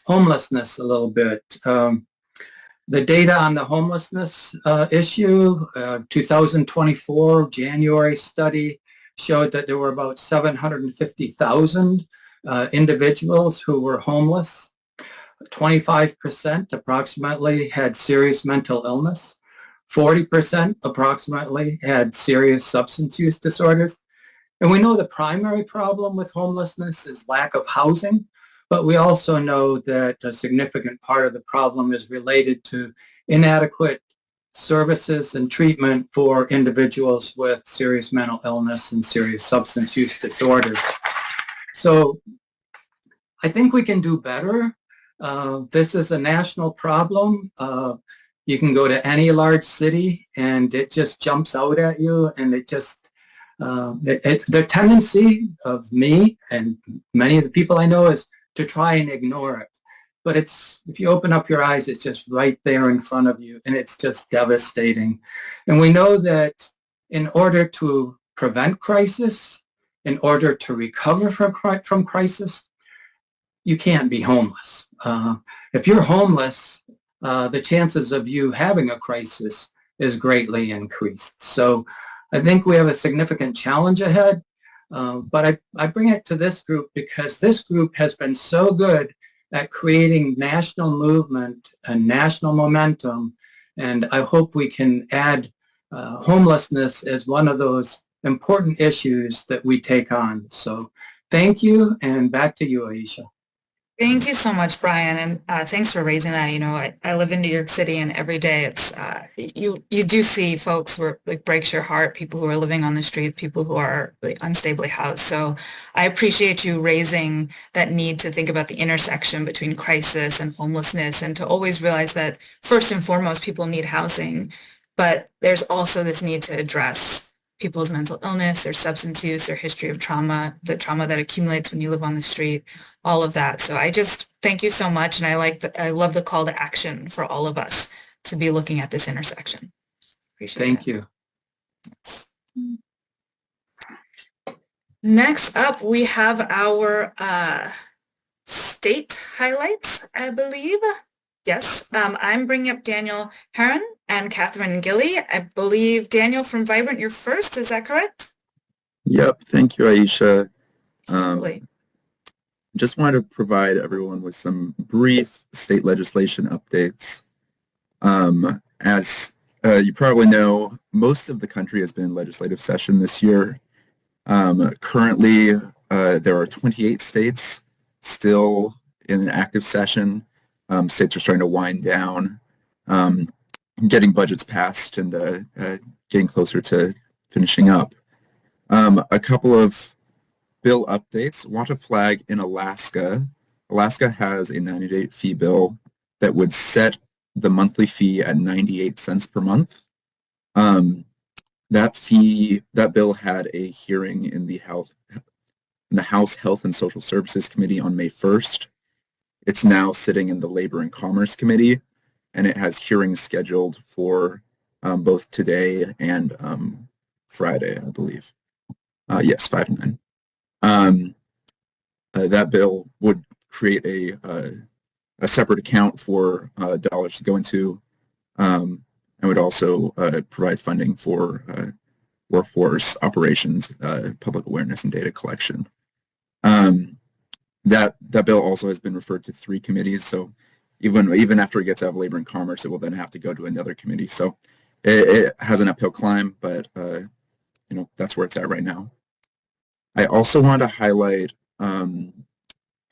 homelessness a little bit. The data on the homelessness issue, 2024 January study showed that there were about 750,000 individuals who were homeless. 25% approximately had serious mental illness. 40% approximately had serious substance use disorders. And we know the primary problem with homelessness is lack of housing. But we also know that a significant part of the problem is related to inadequate services and treatment for individuals with serious mental illness and serious substance use disorders. So I think we can do better. This is a national problem. You can go to any large city and it just jumps out at you, and it just, the tendency of me and many of the people I know is to try and ignore it. But it's, if you open up your eyes, it's just right there in front of you, and it's just devastating. And we know that in order to prevent crisis, in order to recover from crisis, you can't be homeless. If you're homeless, the chances of you having a crisis is greatly increased. So I think we have a significant challenge ahead. But I bring it to this group because this group has been so good at creating national movement and national momentum, and I hope we can add homelessness as one of those important issues that we take on. So thank you, and back to you, Aisha. Thank you so much, Brian, and thanks for raising that. You know, I live in New York City, and every day it's you do see folks where it breaks your heart, people who are living on the street, people who are like unstably housed. So I appreciate you raising that need to think about the intersection between crisis and homelessness, and to always realize that first and foremost, people need housing, but there's also this need to address people's mental illness, their substance use, their history of trauma, the trauma that accumulates when you live on the street, all of that. So I just thank you so much, and I love the call to action for all of us to be looking at this intersection. Appreciate Thank it. you. Next up, we have our state highlights, I believe. Yes, I'm bringing up Daniel Heron and Catherine Gilly. I believe, Daniel from Vibrant, you're first. Is that correct? Yep. Thank you, Aisha. Absolutely. Just wanted to provide everyone with some brief state legislation updates. As you probably know, most of the country has been in legislative session this year. Currently, there are 28 states still in an active session. States are starting to wind down. getting budgets passed and getting closer to finishing up. A couple of bill updates. Want to flag in Alaska. Alaska has a 90-day fee bill that would set the monthly fee at 98 cents per month. That bill had a hearing in the House Health and Social Services Committee on May 1st. It's now sitting in the Labor and Commerce Committee, and it has hearings scheduled for both today and Friday, I believe. Yes, 5/9. That bill would create a separate account for dollars to go into, and would also provide funding for workforce operations, public awareness, and data collection. That bill also has been referred to 3 committees, so even after it gets out of Labor and Commerce, it will then have to go to another committee. So it has an uphill climb, but that's where it's at right now. I also want to highlight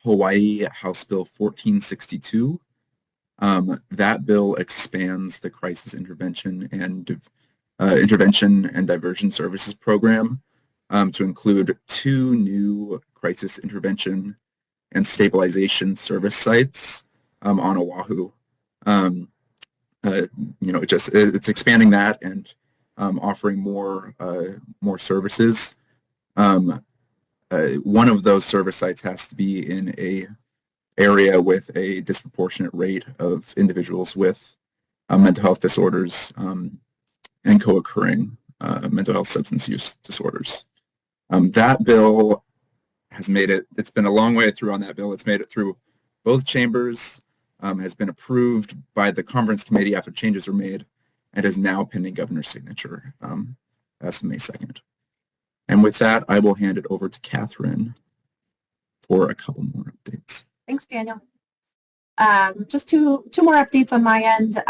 Hawaii House Bill 1462. That bill expands the crisis intervention and diversion services program to include 2 new crisis intervention and stabilization service sites on Oahu. It's expanding that and offering more services. One of those service sites has to be in a area with a disproportionate rate of individuals with mental health disorders and co-occurring mental health substance use disorders. That bill has made it. It's been a long way through on that bill. It's made it through both chambers, has been approved by the conference committee after changes were made, and is now pending governor's signature as of May 2nd. And with that, I will hand it over to Catherine for a couple more updates. Thanks, Daniel. Just two more updates on my end.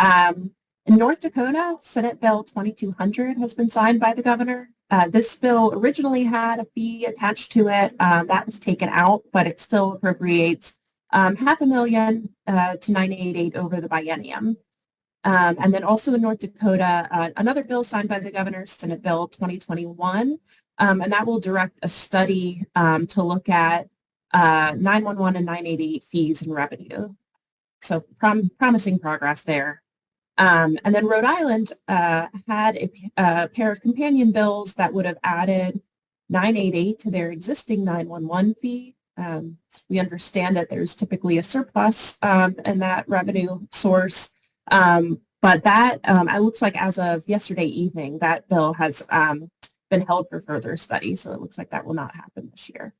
In North Dakota, Senate Bill 2200 has been signed by the governor. This bill originally had a fee attached to it. That was taken out, but it still appropriates $500,000 to 988 over the biennium. And then also in North Dakota, another bill signed by the governor, Senate Bill 2021, and that will direct a study to look at 911 and 988 fees and revenue. So promising progress there. And then Rhode Island had a pair of companion bills that would have added 988 to their existing 911 fee. So we understand that there's typically a surplus in that revenue source. But that, it looks like as of yesterday evening, that bill has been held for further study. So it looks like that will not happen this year.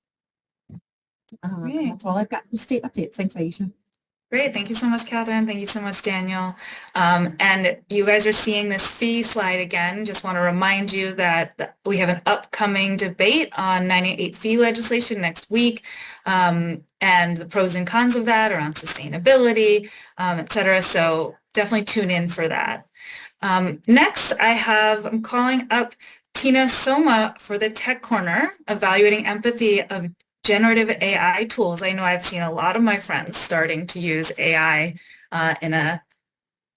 That's all I've got for state updates. Thanks, Aisha. Great. Thank you so much, Catherine. Thank you so much, Daniel. And you guys are seeing this fee slide again. Just want to remind you that we have an upcoming debate on 988 fee legislation next week, and the pros and cons of that around sustainability, et cetera. So definitely tune in for that. Next, I'm calling up Tina Soma for the Tech Corner, evaluating empathy of generative AI tools. I know I've seen a lot of my friends starting to use AI to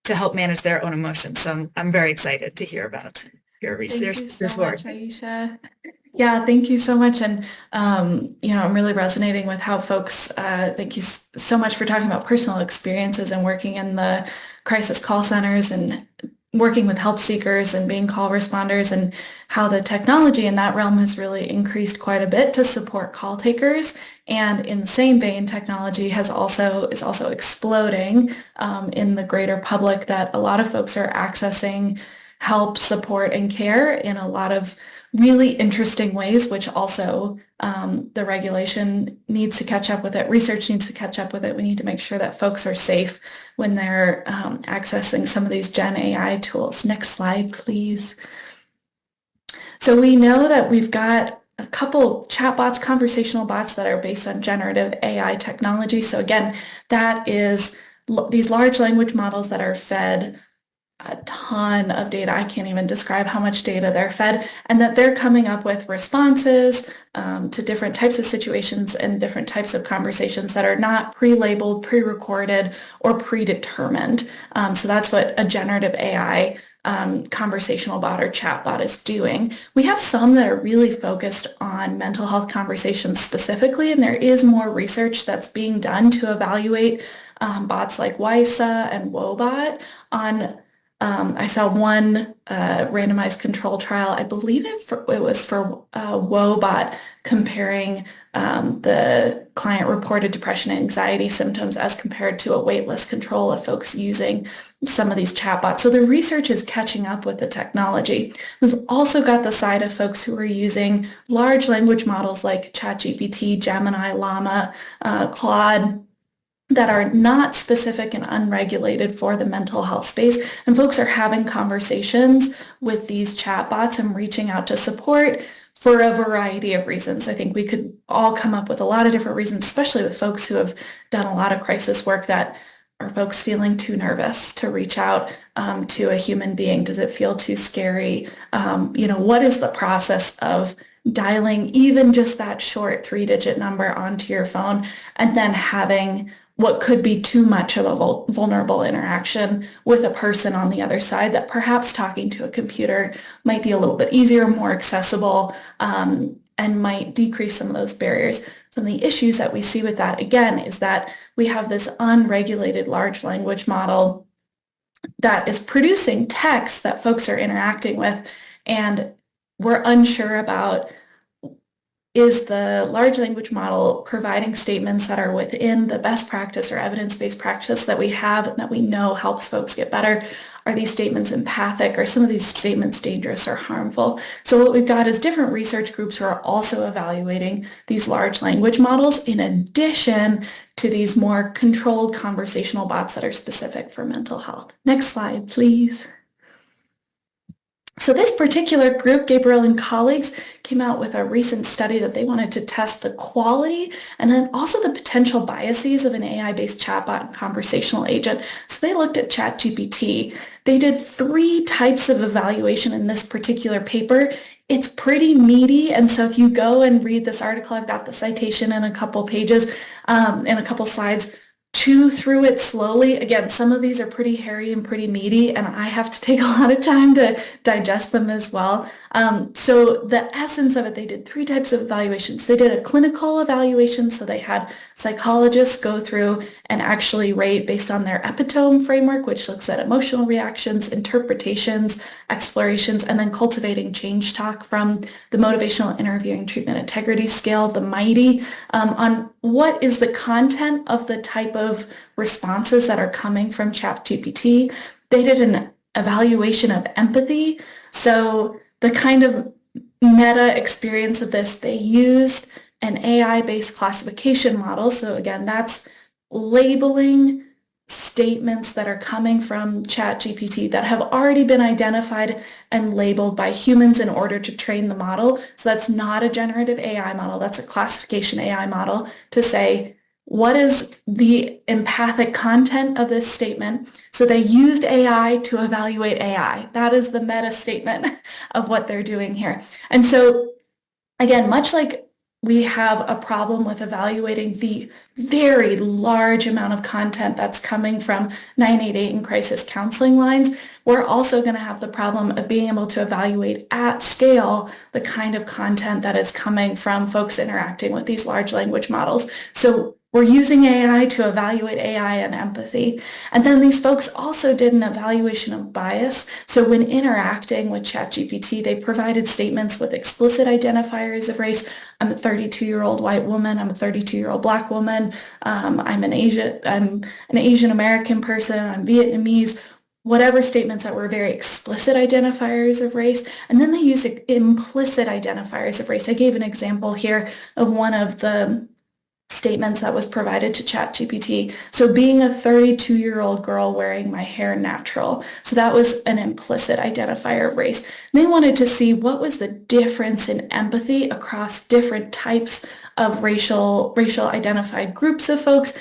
help manage their own emotions. So I'm very excited to hear about your research. Thank you so much, Aisha. Yeah, thank you so much. And, I'm really resonating with how folks, thank you so much for talking about personal experiences and working in the crisis call centers and working with help seekers and being call responders, and how the technology in that realm has really increased quite a bit to support call takers. And in the same vein, technology is also exploding in the greater public, that a lot of folks are accessing help, support, and care in a lot of really interesting ways, which also the regulation needs to catch up with it. Research needs to catch up with it. We need to make sure that folks are safe when they're accessing some of these Gen AI tools. Next slide, please. So we know that we've got a couple chatbots, conversational bots that are based on generative AI technology. So again, that is these large language models that are fed a ton of data. I can't even describe how much data they're fed, and that they're coming up with responses to different types of situations and different types of conversations that are not pre-labeled, pre-recorded, or predetermined. So that's what a generative AI conversational bot or chat bot is doing. We have some that are really focused on mental health conversations specifically, and there is more research that's being done to evaluate bots like WISA and WOBOT on I saw one randomized control trial. I believe it was for WOBOT, comparing the client-reported depression and anxiety symptoms as compared to a waitlist control of folks using some of these chatbots. So the research is catching up with the technology. We've also got the side of folks who are using large language models like ChatGPT, Gemini, Llama, Claude, that are not specific and unregulated for the mental health space. And folks are having conversations with these chatbots and reaching out to support for a variety of reasons. I think we could all come up with a lot of different reasons, especially with folks who have done a lot of crisis work, that are folks feeling too nervous to reach out to a human being? Does it feel too scary? What is the process of dialing even just that short 3-digit number onto your phone and then having what could be too much of a vulnerable interaction with a person on the other side, that perhaps talking to a computer might be a little bit easier, more accessible, and might decrease some of those barriers. Some of the issues that we see with that, again, is that we have this unregulated large language model that is producing text that folks are interacting with, and we're unsure about, is the large language model providing statements that are within the best practice or evidence-based practice that we have and that we know helps folks get better? Are these statements empathic? Are some of these statements dangerous or harmful? So what we've got is different research groups who are also evaluating these large language models in addition to these more controlled conversational bots that are specific for mental health. Next slide, please. So this particular group, Gabriel and colleagues, came out with a recent study that they wanted to test the quality and then also the potential biases of an AI-based chatbot and conversational agent. So they looked at ChatGPT. They did 3 types of evaluation in this particular paper. It's pretty meaty, and so if you go and read this article, I've got the citation in a couple pages, in a couple slides. Chew through it slowly. Again, some of these are pretty hairy and pretty meaty, and I have to take a lot of time to digest them as well. So the essence of it, they did 3 types of evaluations. They did a clinical evaluation, so they had psychologists go through and actually rate based on their epitome framework, which looks at emotional reactions, interpretations, explorations, and then cultivating change talk from the motivational interviewing treatment integrity scale, the MIGHTY, on what is the content of the type of responses that are coming from ChatGPT. They did an evaluation of empathy. So the kind of meta experience of this, they used an AI-based classification model. So again, that's labeling statements that are coming from ChatGPT that have already been identified and labeled by humans in order to train the model. So that's not a generative AI model, that's a classification AI model to say, what is the empathic content of this statement? So they used AI to evaluate AI. That is the meta statement of what they're doing here. And so again, much like we have a problem with evaluating the very large amount of content that's coming from 988 and crisis counseling lines, we're also going to have the problem of being able to evaluate at scale the kind of content that is coming from folks interacting with these large language models. So we're using AI to evaluate AI and empathy. And then these folks also did an evaluation of bias. So when interacting with ChatGPT, they provided statements with explicit identifiers of race. I'm a 32-year-old white woman. I'm a 32-year-old Black woman. I'm an Asian American person. I'm Vietnamese. Whatever statements that were very explicit identifiers of race. And then they used implicit identifiers of race. I gave an example here of one of the statements that was provided to ChatGPT. So being a 32-year-old girl wearing my hair natural. So that was an implicit identifier of race. And they wanted to see what was the difference in empathy across different types of racial identified groups of folks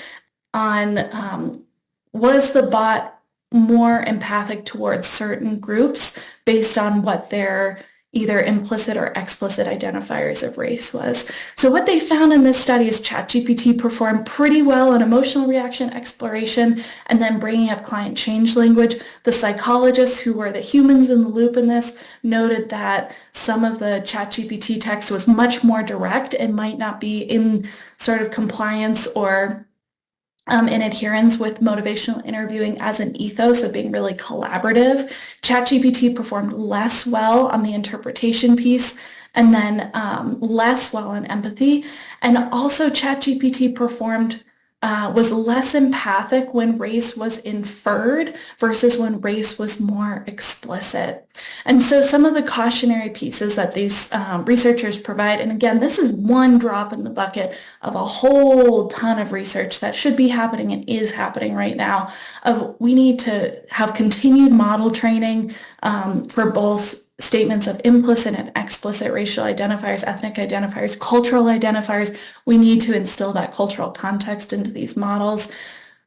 on was the bot more empathic towards certain groups based on what their either implicit or explicit identifiers of race was. So what they found in this study is ChatGPT performed pretty well on emotional reaction exploration and then bringing up client change language. The psychologists who were the humans in the loop in this noted that some of the ChatGPT text was much more direct and might not be in sort of compliance or in adherence with motivational interviewing as an ethos of being really collaborative. ChatGPT performed less well on the interpretation piece and then less well on empathy. And also ChatGPT was less empathic when race was inferred versus when race was more explicit. And so some of the cautionary pieces that these researchers provide, and again, this is one drop in the bucket of a whole ton of research that should be happening and is happening right now, of we need to have continued model training for both statements of implicit and explicit racial identifiers, ethnic identifiers, cultural identifiers. We need to instill that cultural context into these models.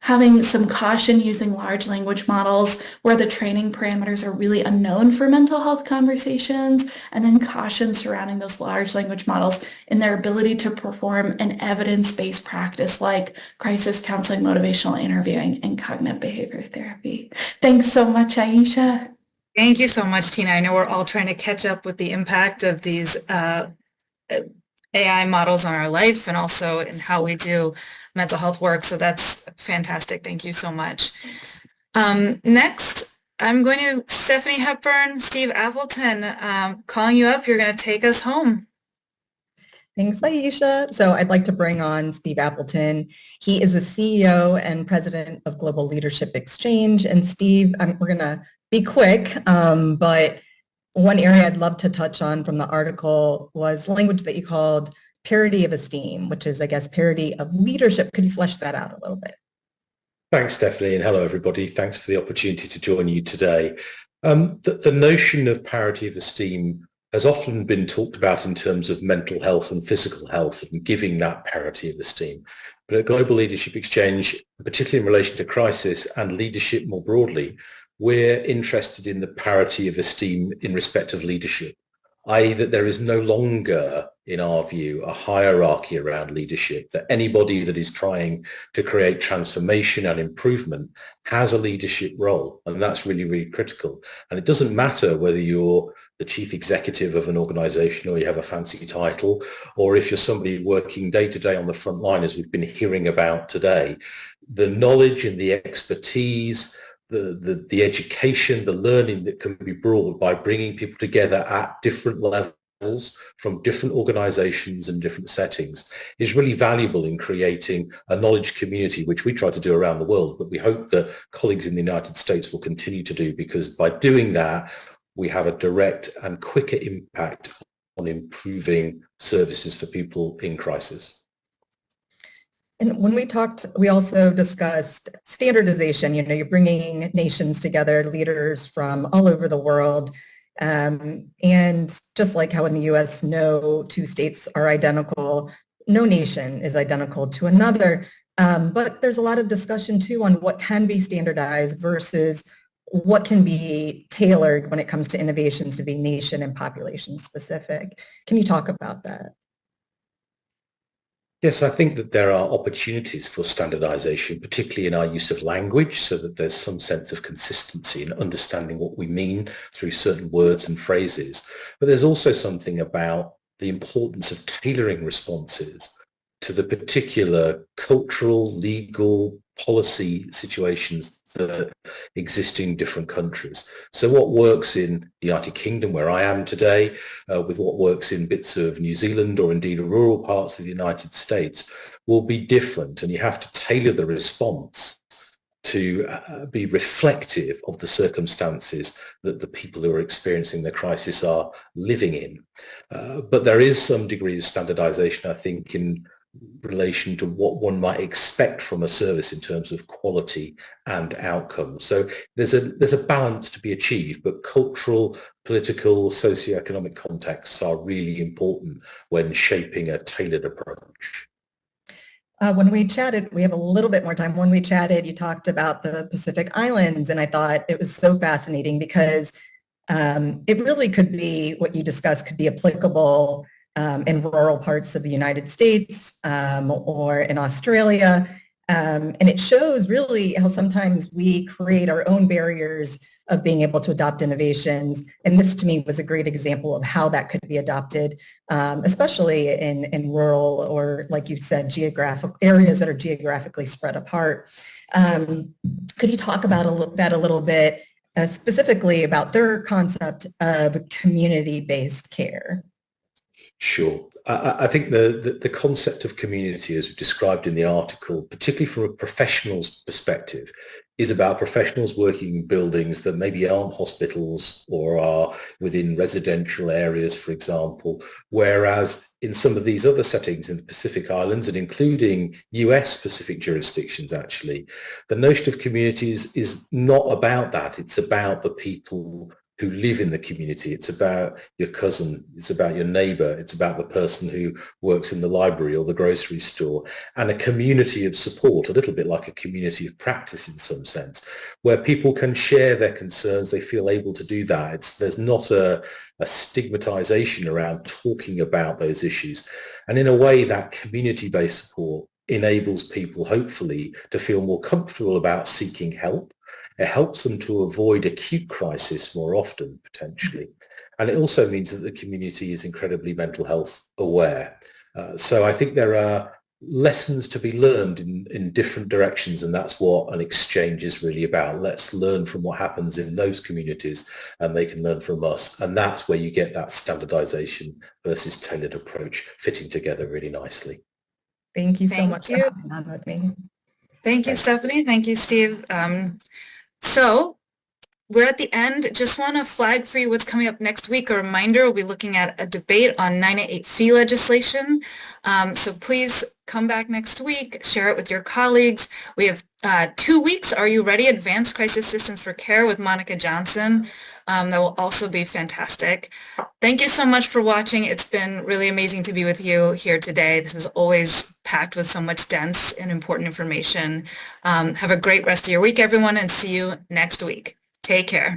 Having some caution using large language models where the training parameters are really unknown for mental health conversations, and then caution surrounding those large language models in their ability to perform an evidence-based practice like crisis counseling, motivational interviewing, and cognitive behavior therapy. Thanks so much, Aisha. Thank you so much, Tina. I know we're all trying to catch up with the impact of these AI models on our life and also in how we do mental health work. So that's fantastic. Thank you so much. Next, I'm going to Stephanie Hepburn, Steve Appleton, calling you up. You're going to take us home. Thanks, Aisha. So I'd like to bring on Steve Appleton. He is the CEO and president of Global Leadership Exchange. And Steve, we're going to be quick, but one area I'd love to touch on from the article was language that you called parity of esteem, which is, I guess, parity of leadership. Could you flesh that out a little bit? Thanks, Stephanie, and hello, everybody. Thanks for the opportunity to join you today. The notion of parity of esteem has often been talked about in terms of mental health and physical health and giving that parity of esteem. But at Global Leadership Exchange, particularly in relation to crisis and leadership more broadly, we're interested in the parity of esteem in respect of leadership, i.e. that there is no longer, in our view, a hierarchy around leadership, that anybody that is trying to create transformation and improvement has a leadership role. And that's really, really critical. And it doesn't matter whether you're the chief executive of an organization or you have a fancy title, or if you're somebody working day to day on the front line, as we've been hearing about today, the knowledge and the expertise, the education, the learning that can be brought by bringing people together at different levels from different organizations and different settings is really valuable in creating a knowledge community, which we try to do around the world, but we hope that colleagues in the United States will continue to do, because by doing that, we have a direct and quicker impact on improving services for people in crisis. And when we talked, we also discussed standardization. You know, you're bringing nations together, leaders from all over the world. And just like how in the US, no two states are identical, no nation is identical to another. But there's a lot of discussion too on what can be standardized versus what can be tailored when it comes to innovations to be nation and population specific. Can you talk about that? Yes, I think that there are opportunities for standardization, particularly in our use of language, so that there's some sense of consistency in understanding what we mean through certain words and phrases. But there's also something about the importance of tailoring responses to the particular cultural, legal, policy situations that exist in different countries. So what works in the United Kingdom, where I am today, with what works in bits of New Zealand or indeed rural parts of the United States will be different, and you have to tailor the response to be reflective of the circumstances that the people who are experiencing the crisis are living in. But there is some degree of standardization, I think, in relation to what one might expect from a service in terms of quality and outcome. So there's a balance to be achieved, but cultural, political, socioeconomic contexts are really important when shaping a tailored approach. When we chatted, we have a little bit more time. When we chatted, you talked about the Pacific Islands, and I thought it was so fascinating because it really could be, what you discussed could be applicable in rural parts of the United States or in Australia. And it shows really how sometimes we create our own barriers of being able to adopt innovations. And this to me was a great example of how that could be adopted, especially in rural or, like you said, geographic areas that are geographically spread apart. Could you talk about that a little bit, specifically about their concept of community-based care? Sure. I think the concept of community, as described in the article, particularly from a professional's perspective, is about professionals working in buildings that maybe aren't hospitals or are within residential areas, for example, whereas in some of these other settings in the Pacific Islands, and including US Pacific jurisdictions actually, the notion of communities is not about that. It's about the people who live in the community. It's about your cousin, it's about your neighbor, it's about the person who works in the library or the grocery store, and a community of support, a little bit like a community of practice in some sense, where people can share their concerns, they feel able to do that. There's not a stigmatization around talking about those issues. And in a way, that community-based support enables people, hopefully, to feel more comfortable about seeking help. It helps them to avoid acute crisis more often, potentially. And it also means that the community is incredibly mental health aware. So I think there are lessons to be learned in different directions, and that's what an exchange is really about. Let's learn from what happens in those communities, and they can learn from us. And that's where you get that standardization versus tailored approach fitting together really nicely. Thank you so much for having on with me. Thank you, Stephanie. Thank you, Steve. So we're at the end. Just want to flag for you what's coming up next week. A reminder, we'll be looking at a debate on 988 fee legislation. So please come back next week, share it with your colleagues. We have 2 weeks. Are you ready? Advanced Crisis Systems for Care with Monica Johnson. That will also be fantastic. Thank you so much for watching. It's been really amazing to be with you here today. This is always packed with so much dense and important information. Have a great rest of your week, everyone, and see you next week. Take care.